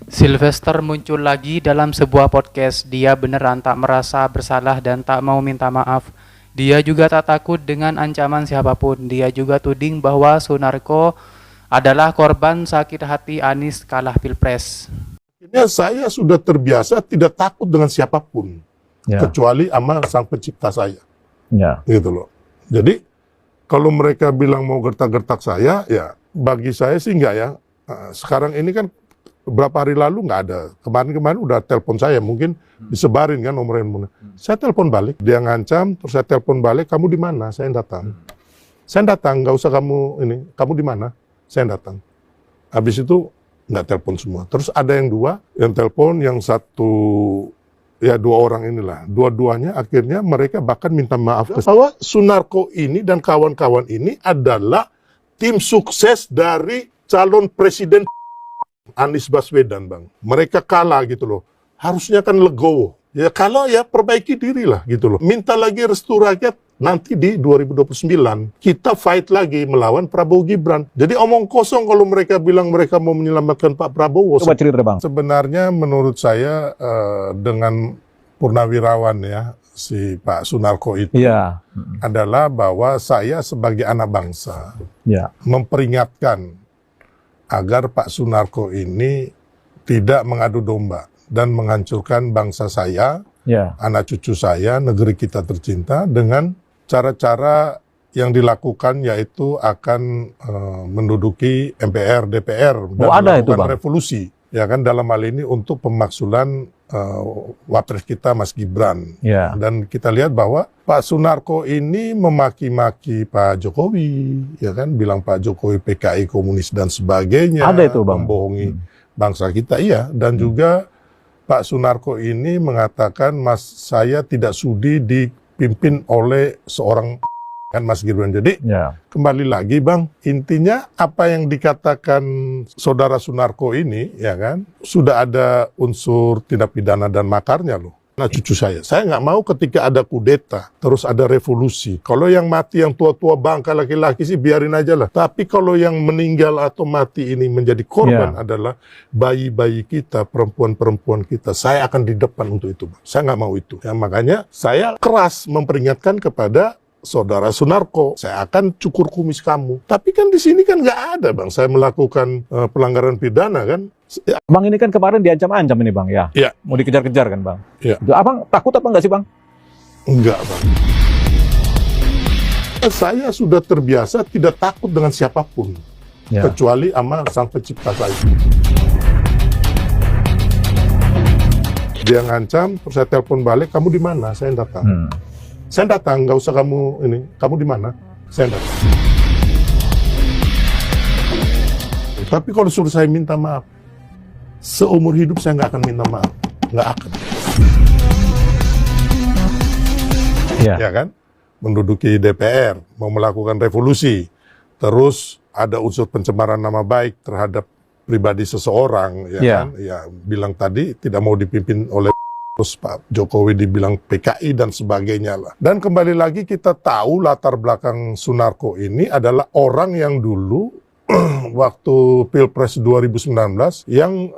Sylvester muncul lagi dalam sebuah podcast. Dia beneran tak merasa bersalah dan tak mau minta maaf. Dia juga tak takut dengan ancaman siapapun. Dia juga tuding bahwa Sunarko adalah korban sakit hati Anies kalah Pilpres. Saya sudah terbiasa tidak takut dengan siapapun, kecuali sama sang pencipta saya. Gitu loh. Jadi kalau mereka bilang mau gertak-gertak saya, ya bagi saya sih enggak ya. Sekarang ini kan beberapa hari lalu nggak ada. Kemarin udah telepon saya, mungkin disebarin kan nomornya. Saya telepon balik, dia ngancam, terus saya telepon balik, kamu di mana? Saya datang. Saya datang, nggak usah kamu di mana? Saya datang. Habis itu nggak telepon semua. Terus ada yang dua, yang telepon, yang satu, ya dua orang inilah. Dua-duanya akhirnya mereka bahkan minta maaf. Bahwa Sunarko ini dan kawan-kawan ini adalah tim sukses dari calon presiden Anies Baswedan, Bang. Mereka kalah gitu loh. Harusnya kan legowo. Ya kalau ya perbaiki diri lah gitu loh. Minta lagi restu rakyat nanti di 2029. Kita fight lagi melawan Prabowo Gibran. Jadi omong kosong kalau mereka bilang mereka mau menyelamatkan Pak Prabowo. Coba cerita, Bang. Sebenarnya menurut saya dengan purnawirawan ya, si Pak Sunarko itu adalah bahwa saya sebagai anak bangsa memperingatkan agar Pak Sunarko ini tidak mengadu domba dan menghancurkan bangsa saya, anak cucu saya, negeri kita tercinta dengan cara-cara yang dilakukan yaitu akan menduduki MPR, DPR dan melakukan revolusi. Ya kan dalam hal ini untuk pemaksulan wapres kita Mas Gibran. Dan kita lihat bahwa Pak Sunarko ini memaki-maki Pak Jokowi, ya kan, bilang Pak Jokowi PKI komunis dan sebagainya, ada itu, Bang, membohongi bangsa kita, dan juga Pak Sunarko ini mengatakan saya tidak sudi dipimpin oleh seorang kan Mas Gibran. Jadi kembali lagi, Bang, intinya apa yang dikatakan saudara Sunarko ini, ya kan, sudah ada unsur tindak pidana dan makarnya loh. Nah cucu saya nggak mau ketika ada kudeta, terus ada revolusi. Kalau yang mati yang tua-tua bangka laki-laki sih biarin aja lah. Tapi kalau yang meninggal atau mati ini menjadi korban adalah bayi-bayi kita, perempuan-perempuan kita. Saya akan di depan untuk itu, Bang. Saya nggak mau itu. Ya, makanya saya keras memperingatkan kepada saudara Sunarko, saya akan cukur kumis kamu. Tapi kan di sini kan nggak ada, Bang. Saya melakukan pelanggaran pidana kan. Bang, ini kan kemarin diancam-ancam ini, Bang, ya? Mau dikejar-kejar kan, Bang? Abang takut apa enggak sih, Bang? Enggak, Bang. Saya sudah terbiasa tidak takut dengan siapapun, kecuali sama sang pencipta saya. Dia ngancam, terus saya telepon balik, kamu di mana? Saya datang. Saya datang, nggak usah kamu di mana? Saya datang. Tapi kalau suruh saya minta maaf, seumur hidup saya nggak akan minta maaf, nggak akan. Ya kan? Menduduki DPR, mau melakukan revolusi, terus ada unsur pencemaran nama baik terhadap pribadi seseorang, kan? Ya bilang tadi tidak mau dipimpin oleh terus Pak Jokowi dibilang PKI dan sebagainya lah. Dan kembali lagi kita tahu latar belakang Sunarko ini adalah orang yang dulu waktu Pilpres 2019 yang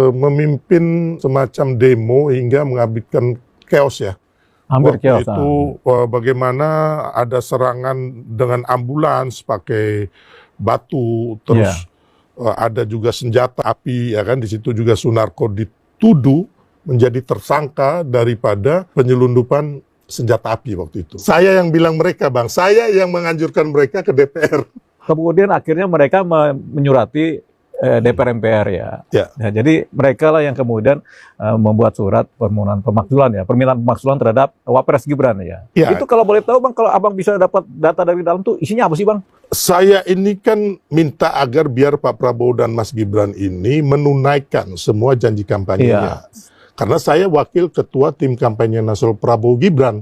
memimpin semacam demo hingga mengakibatkan chaos ya. Hampir chaos. Itu bagaimana ada serangan dengan ambulans pakai batu, terus ada juga senjata api, ya kan. Di situ juga Sunarko dituduh menjadi tersangka daripada penyelundupan senjata api waktu itu. Saya yang bilang mereka, Bang, saya yang menganjurkan mereka ke DPR. Kemudian akhirnya mereka menyurati DPR MPR Nah, jadi mereka lah yang kemudian membuat surat permohonan pemakzulan permintaan pemakzulan terhadap Wapres Gibran Itu kalau boleh tahu, Bang, kalau Abang bisa dapat data dari dalam tuh isinya apa sih, Bang? Saya ini kan minta agar biar Pak Prabowo dan Mas Gibran ini menunaikan semua janji kampanyenya. Karena saya wakil ketua tim kampanye nasional Prabowo Gibran.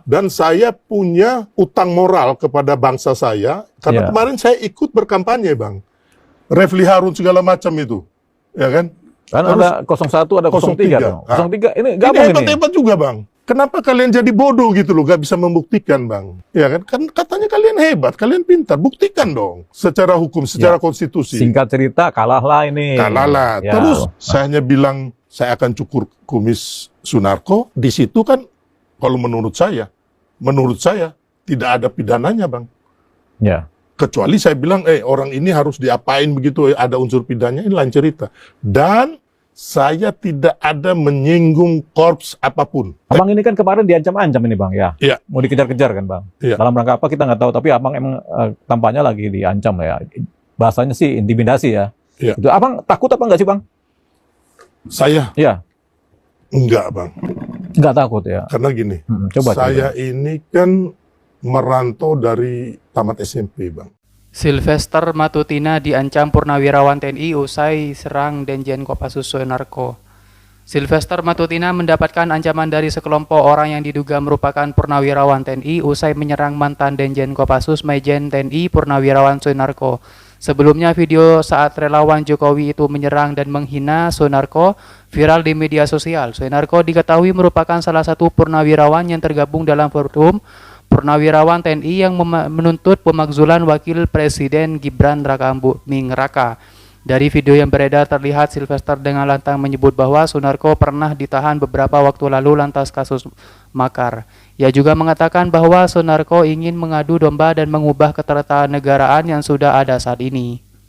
Dan saya punya utang moral kepada bangsa saya. Karena kemarin saya ikut berkampanye, Bang. Refli Harun segala macam itu. Ya kan? Kan ada 01, ada 03. 03 ini gabung ini. Hebat-hebat juga, Bang. Kenapa kalian jadi bodoh gitu loh, gak bisa membuktikan, Bang? Ya kan? Kan katanya kalian hebat, kalian pintar, buktikan dong. Secara hukum, secara konstitusi. Singkat cerita, kalahlah ini. Kalahlah. Ya. Terus saya hanya bilang, saya akan cukur kumis Sunarko. Di situ kan, kalau menurut saya tidak ada pidananya, Bang. Ya. Kecuali saya bilang, orang ini harus diapain begitu, ada unsur pidananya, ini lain cerita. Dan saya tidak ada menyinggung korps apapun. Abang ini kan kemarin diancam-ancam ini, Bang, ya? Iya. Mau dikejar-kejar kan, Bang? Iya. Dalam rangka apa kita nggak tahu, tapi Abang emang tampaknya lagi diancam ya. Bahasanya sih intimidasi ya. Iya. Itu Abang takut apa nggak sih, Bang? Saya? Iya. Enggak, Bang. Nggak takut ya? Karena gini, coba. Ini kan merantau dari tamat SMP, Bang. Sylvester Matutina diancam Purnawirawan TNI usai serang Denjen Kopassus Sunarko. Sylvester Matutina mendapatkan ancaman dari sekelompok orang yang diduga merupakan Purnawirawan TNI usai menyerang mantan Denjen Kopassus Majen TNI Purnawirawan Sunarko. Sebelumnya video saat relawan Jokowi itu menyerang dan menghina Sunarko viral di media sosial. Sunarko diketahui merupakan salah satu purnawirawan yang tergabung dalam forum Purnawirawan TNI yang menuntut pemakzulan Wakil Presiden Gibran Rakabuming Raka. Dari video yang beredar terlihat Sylvester dengan lantang menyebut bahwa Sunarko pernah ditahan beberapa waktu lalu lantas kasus makar. Ia juga mengatakan bahwa Sunarko ingin mengadu domba dan mengubah ketatanegaraan yang sudah ada saat ini.